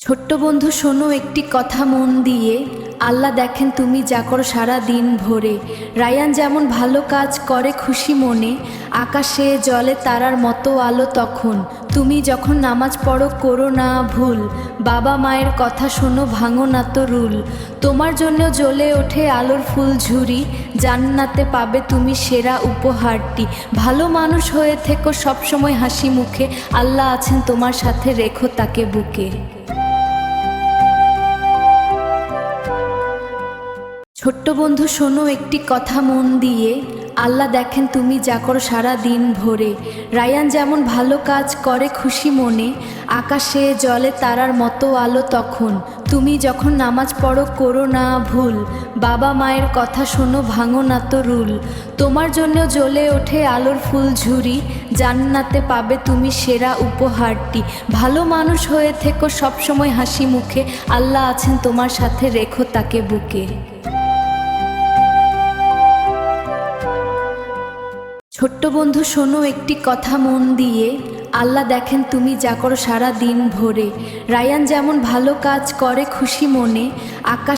ছোট্ট বন্ধু, শোনো একটি কথা মন দিয়ে। আল্লাহ দেখেন তুমি যা করো সারা দিন ভরে। রায়ান যেমন ভালো কাজ করে খুশি মনে, আকাশে জলে তারার মতো আলো তখন। তুমি যখন নামাজ পড়ো করো না ভুল, বাবা মায়ের কথা শোনো ভাঙো না তো রুল। তোমার জন্য জ্বলে ওঠে আলোর ফুল ঝুরি, জান্নাতে পাবে তুমি সেরা উপহারটি। ভালো মানুষ হয়ে থেকো সবসময় হাসি মুখে, আল্লাহ আছেন তোমার সাথে, রেখো তাকে বুকে। ছোট্ট বন্ধু, শোনো একটি কথা মন দিয়ে। আল্লাহ দেখেন তুমি যা করো সারা দিন ভরে। রায়ান যেমন ভালো কাজ করে খুশি মনে, আকাশে জলে তারার মতো আলো তখন। তুমি যখন নামাজ পড়ো করো না ভুল, বাবা মায়ের কথা শোনো ভাঙো না তো রুল। তোমার জন্য জ্বলে ওঠে আলোর ফুল ঝুরি, জান্নাতে পাবে তুমি সেরা উপহারটি। ভালো মানুষ হয়ে থেকো সবসময় হাসি মুখে, আল্লাহ আছেন তোমার সাথে, রেখো তাকে বুকে। ছোট্ট বন্ধু, শোনো একটি কথা মন দিয়ে। আল্লাহ দেখেন তুমি যা করো সারা দিন ভরে। রায়ান যেমন ভালো কাজ করে খুশি মনে, আকাশ